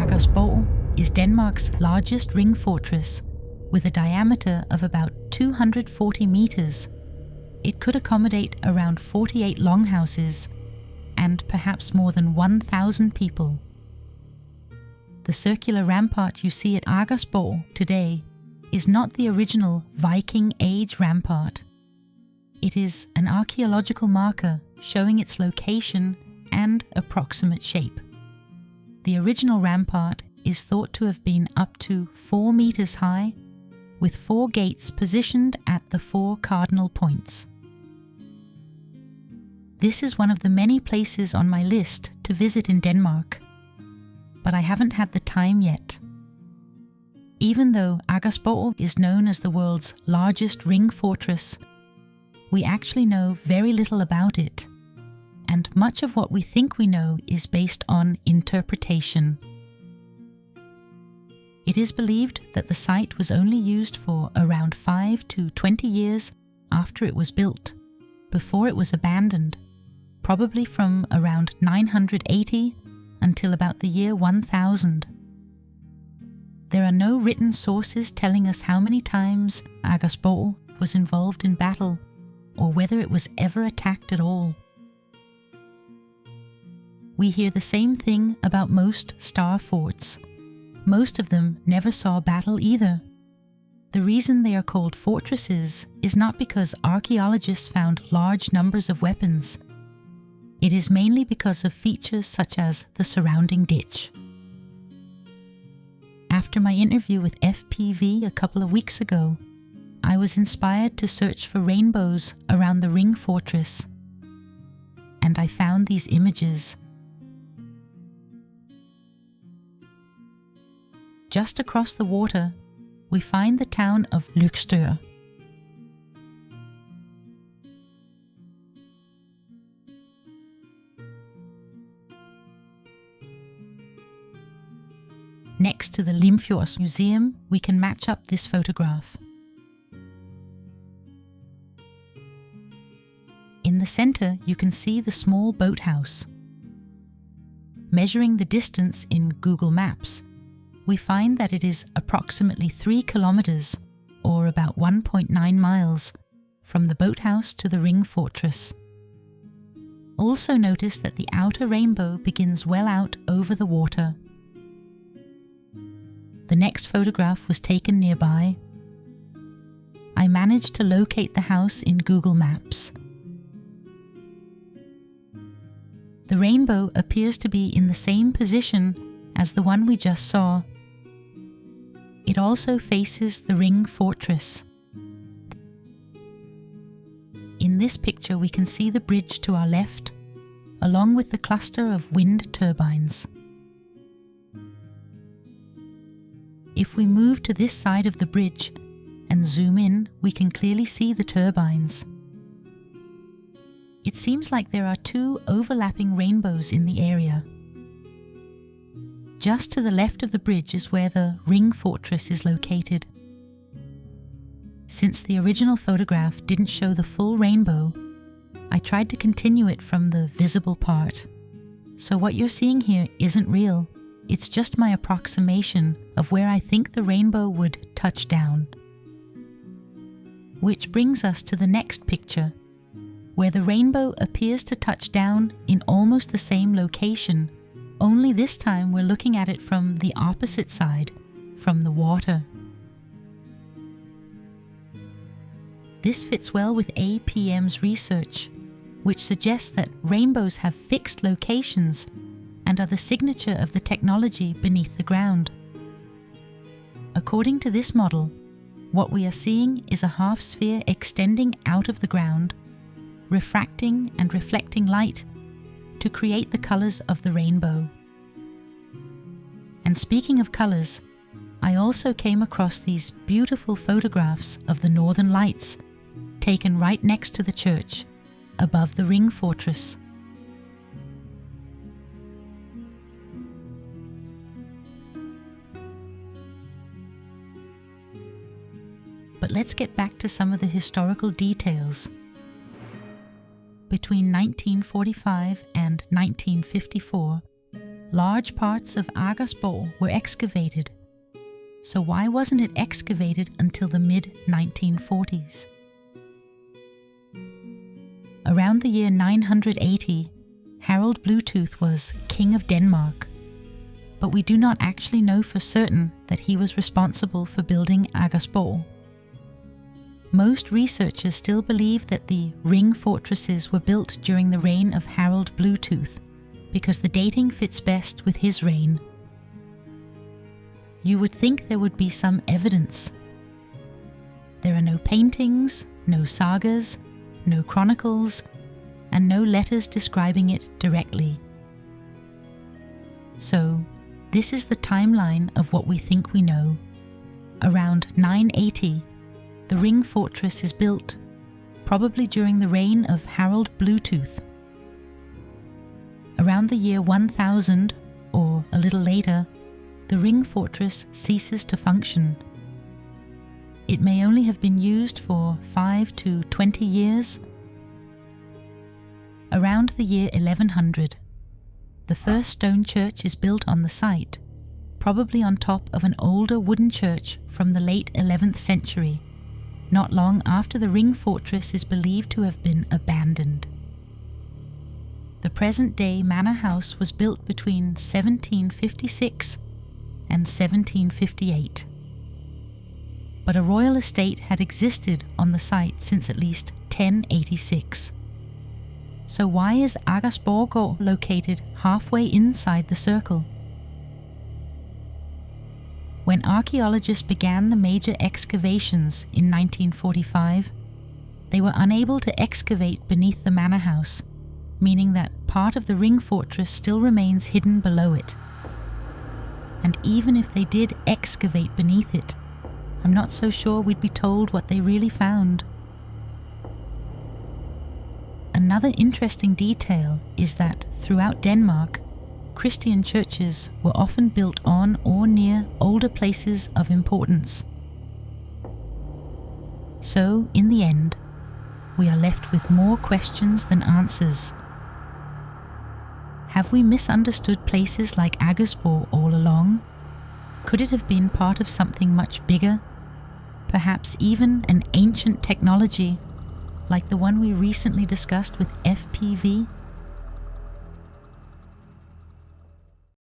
Aggersborg is Denmark's largest ring fortress, with a diameter of about 240 meters. It could accommodate around 48 longhouses and perhaps more than 1,000 people. The circular rampart you see at Aggersborg today is not the original Viking Age rampart. It is an archaeological marker showing its location and approximate shape. The original rampart is thought to have been up to 4 meters high, with 4 gates positioned at the 4 cardinal points. This is one of the many places on my list to visit in Denmark, but I haven't had the time yet. Even though Aggersborg is known as the world's largest ring fortress, we actually know very little about it, and much of what we think we know is based on interpretation. It is believed that the site was only used for around 5 to 20 years after it was built, before it was abandoned, probably from around 980 until about the year 1000. There are no written sources telling us how many times Aggersborg was involved in battle, or whether it was ever attacked at all. We hear the same thing about most star forts. Most of them never saw battle either. The reason they are called fortresses is not because archaeologists found large numbers of weapons. It is mainly because of features such as the surrounding ditch. After my interview with FPV a couple of weeks ago, I was inspired to search for rainbows around the ring fortress, and I found these images. Just across the water, we find the town of Løgstør. Next to the Limfjords Museum, we can match up this photograph. In the center, you can see the small boathouse. Measuring the distance in Google Maps, we find that it is approximately 3 kilometers, or about 1.9 miles, from the boathouse to the ring fortress. Also notice that the outer rainbow begins well out over the water. The next photograph was taken nearby. I managed to locate the house in Google Maps. The rainbow appears to be in the same position as the one we just saw. It also faces the ring fortress. In this picture we can see the bridge to our left, along with the cluster of wind turbines. If we move to this side of the bridge and zoom in, we can clearly see the turbines. It seems like there are 2 overlapping rainbows in the area. Just to the left of the bridge is where the ring fortress is located. Since the original photograph didn't show the full rainbow, I tried to continue it from the visible part. So what you're seeing here isn't real. It's just my approximation of where I think the rainbow would touch down. Which brings us to the next picture, where the rainbow appears to touch down in almost the same location, only this time we're looking at it from the opposite side, from the water. This fits well with APM's research, which suggests that rainbows have fixed locations and are the signature of the technology beneath the ground. According to this model, what we are seeing is a half sphere extending out of the ground, refracting and reflecting light to create the colors of the rainbow. And speaking of colors, I also came across these beautiful photographs of the Northern Lights taken right next to the church, above the ring fortress. But let's get back to some of the historical details. Between 1945 and 1954, large parts of Aggersborg were excavated. So why wasn't it excavated until the mid-1940s? Around the year 980, Harald Bluetooth was King of Denmark, but we do not actually know for certain that he was responsible for building Aggersborg. Most researchers still believe that the ring fortresses were built during the reign of Harald Bluetooth, because the dating fits best with his reign. You would think there would be some evidence. There are no paintings, no sagas, no chronicles, and no letters describing it directly. So, this is the timeline of what we think we know. Around 980, the ring fortress is built, probably during the reign of Harald Bluetooth. Around the year 1000, or a little later, the ring fortress ceases to function. It may only have been used for 5 to 20 years. Around the year 1100, the first stone church is built on the site, probably on top of an older wooden church from the late 11th century, not long after the ring fortress is believed to have been abandoned. The present-day manor house was built between 1756 and 1758. But a royal estate had existed on the site since at least 1086. So why is Aggersborg located halfway inside the circle? When archaeologists began the major excavations in 1945, they were unable to excavate beneath the manor house, meaning that part of the ring fortress still remains hidden below it. And even if they did excavate beneath it, I'm not so sure we'd be told what they really found. Another interesting detail is that throughout Denmark, Christian churches were often built on or near older places of importance. So, in the end, we are left with more questions than answers. Have we misunderstood places like Aggersborg all along? Could it have been part of something much bigger? Perhaps even an ancient technology like the one we recently discussed with FPV?